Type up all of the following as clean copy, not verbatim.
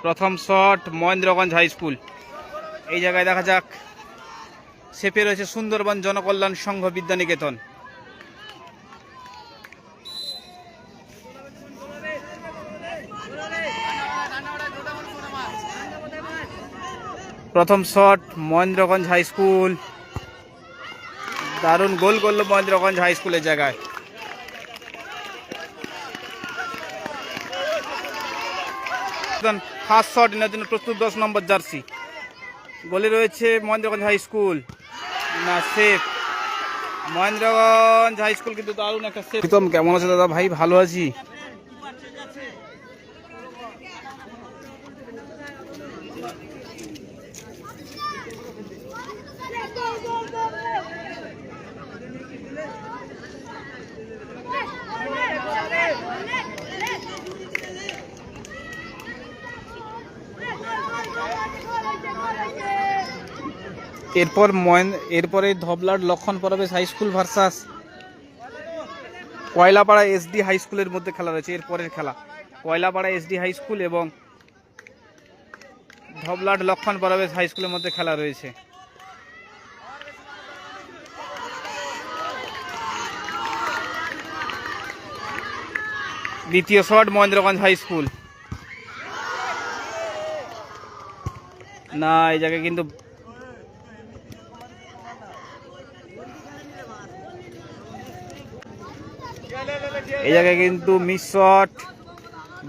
প্রথম shot Mahendraganj high school. এই জায়গায় দেখা যাক, সেপে রয়েছে সুন্দরবন জনকল্যাণ সংঘ বিদ্যানিকেতন। প্রথম শট মহেন্দ্রগঞ্জ হাই স্কুল, দারুণ গোল করলো মহেন্দ্রগঞ্জ হাই স্কুলের জায়গায়। ফার্স্ট শট নেওয়ার জন্য প্রস্তুত 10 নম্বর জার্সি। গোলে রয়েছে মহেন্দ্রগঞ্জ হাই স্কুল, না সেফ। মহেন্দ্রগঞ্জ হাই স্কুল কিন্তু দারুণ একটা সেফ। কেমন আছে দাদা? ভাই ভালো আছি। এরপরে ধবলার লক্ষণ পরবেশ high school versus Koylapara SD high স্কুলের মধ্যে খেলা রয়েছে। এরপরের খেলা কয়লাপাড়া এসডি হাই স্কুল এবং ধবলার লক্ষণ পরবেশ হাই স্কুলের মধ্যে খেলা রয়েছে। দ্বিতীয় শট মহেন্দ্রগঞ্জ হাই স্কুল, না এই জায়গায় কিন্তু মিস শট,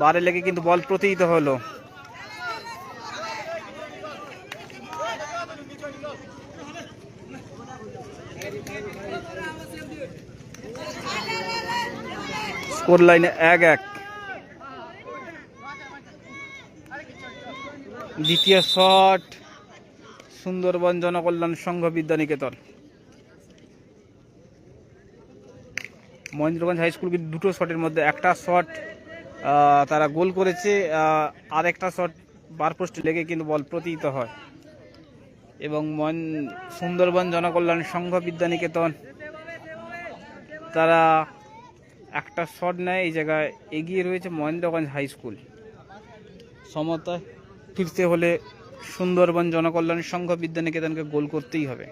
বারে লেগে কিন্তু বল প্রতিহিত হলো। স্কোর লাইনে 1-1। দ্বিতীয় শট সুন্দরবন জনকল্যাণ সংঘ বিদ্যানিকেতন। মহেন্দ্রগঞ্জ হাই স্কুল কিন্তু দুটো শটের মধ্যে একটা শট তারা গোল করেছে, আর একটা শট বার পোস্টে লেগে কিন্তু বল প্রতিহিত হয় এবং সুন্দরবন জনকল্যাণ সংঘ বিদ্যানিকেতন তারা একটা শট নেয়। এই জায়গায় এগিয়ে রয়েছে মহেন্দ্রগঞ্জ হাই স্কুল। সমতায় ফিরতে হলে সুন্দরবন জনকল্যাণ সংঘ বিদ্যানিকেতনকে গোল করতেই হবে।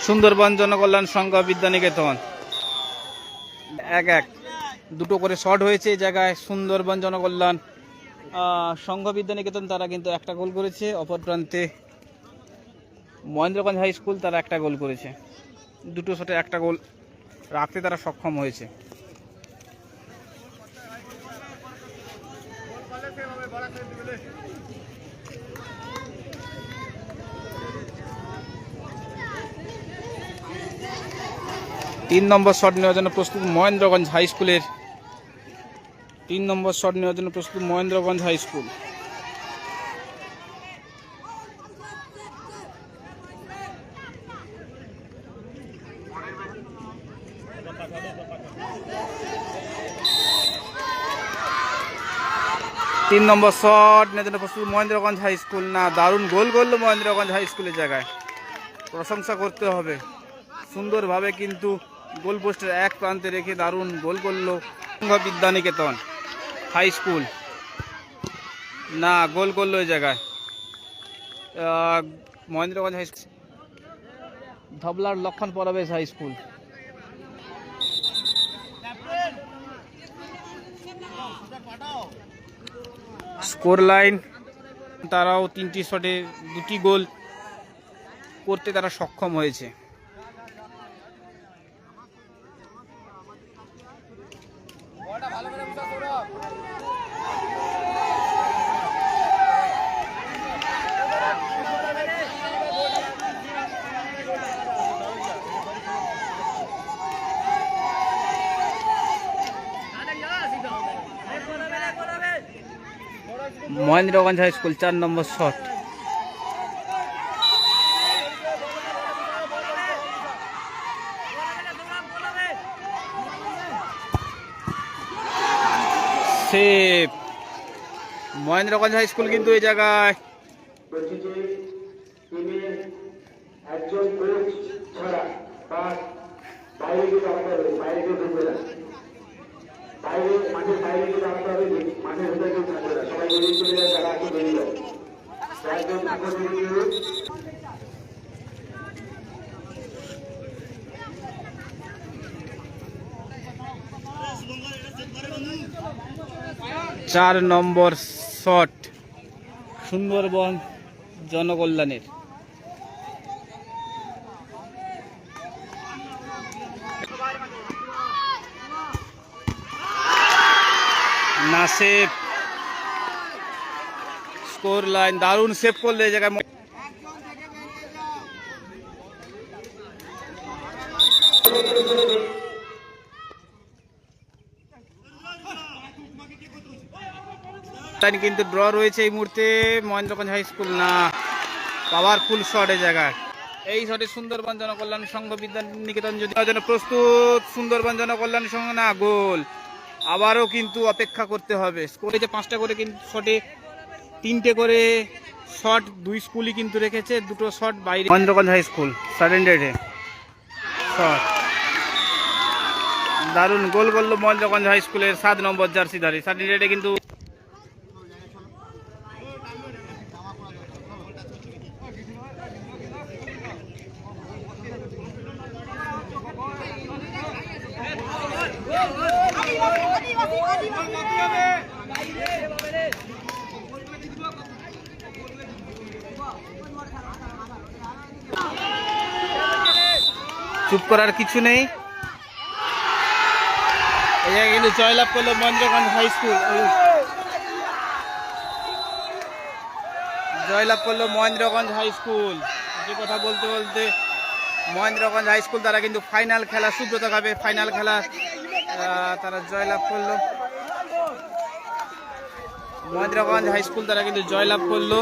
সুন্দরবন জনকল্যাণ সংঘ বিদ্যানিকেতন 1-1, দুটো করে শট হয়েছে এই জায়গায়। সুন্দরবন জনকল্যাণ সংঘ বিদ্যানিকেতন তারা কিন্তু একটা গোল করেছে, অপর প্রান্তে মহেন্দ্রগঞ্জ হাই স্কুল তারা একটা গোল করেছে। দুটো শটে একটা গোল রাখতে তারা সক্ষম হয়েছে। তিন নম্বর শট নেওয়ার জন্য প্রস্তুত মহেন্দ্রগঞ্জ হাই স্কুলের। 3 নম্বর শট নেওয়ার জন্য প্রস্তুত মহেন্দ্রগঞ্জ হাই স্কুল। তিন নম্বর শট নেওয়ার জন্য প্রস্তুত মহেন্দ্রগঞ্জ হাই স্কুল, না দারুণ গোল করলো মহেন্দ্রগঞ্জ হাই স্কুলের জায়গায়। প্রশংসা করতে হবে, সুন্দরভাবে কিন্তু গোল পোস্টের এক প্রান্তে রেখে দারুণ গোল করলো বিদ্যানিকেতন হাই স্কুল, না গোল করলো এই জায়গায় মহেন্দ্রগঞ্জ হাই স্কুল। ধবলার লক্ষণ পরবেশ হাই স্কুল। স্কোর লাইন তারাও 3টি শটে 2টি গোল করতে তারা সক্ষম হয়েছে। মহেন্দ্রগঞ্জ হাই স্কুল 4 নম্বর শট। নাসিব। মহেন্দ্রগঞ্জ হাই স্কুল কিন্তু এই জায়গায় একজন কোচ ছাড়া বা বাইরে গিয়ে রাখতে হবে, বাইরে গিয়ে ঢুকবে না, বাইরে মাঠের বাইরে গিয়ে রাখতে হবে, মাঠের ভেতরে কেউ থাকবে না, সবাই বেরিয়ে চলে যায়, তারা একটু বেরিয়ে যায়, একজন থাকবে বেরিয়ে। 4 নম্বর শট সুন্দরবন জনকল্যাণের। নাসিব স্কোর লাইন দারুণ সেভ করলে এই জায়গায়। কিন্তু ড্র রয়েছে এই মুহূর্তে। মহেন্দ্রগঞ্জ হাই স্কুল না, পাওয়ারফুল শট এই জায়গায়। এই শটে সুন্দরবন জনকল্যাণ সংঘ বিদ্যা নিকেতন যদি জন্য প্রস্তুত। সুন্দরবন জনকল্যাণ সংঘ না, গোল। আবারও কিন্তু অপেক্ষা করতে হবে। স্কোরে যে 5টা করে কিন্তু শটে 3টে করে শট দুই স্কুলই কিন্তু রেখেছে, 2টো শট বাইরে। মহেন্দ্রগঞ্জ হাই স্কুল সাডেন্ডেডে শট দারুণ গোল করলো মহেন্দ্রগঞ্জ হাই স্কুলের 7 নম্বর জার্সিধারী। সাডেন্ডেডে কিন্তু চুপ করার কিছু নেই। এই জায়গায় কিন্তু জয়লাভ করলো মহেন্দ্রগঞ্জ হাই স্কুল। জয়লাভ করলো মহেন্দ্রগঞ্জ হাই স্কুল। যে কথা বলতে বলতে মহেন্দ্রগঞ্জ হাই স্কুল তারা কিন্তু ফাইনাল খেলা, সুব্রত কাপে ফাইনাল খেলা তারা জয়লাভ করলো। মহেন্দ্রগঞ্জ হাই স্কুল তারা কিন্তু জয়লাভ করলো।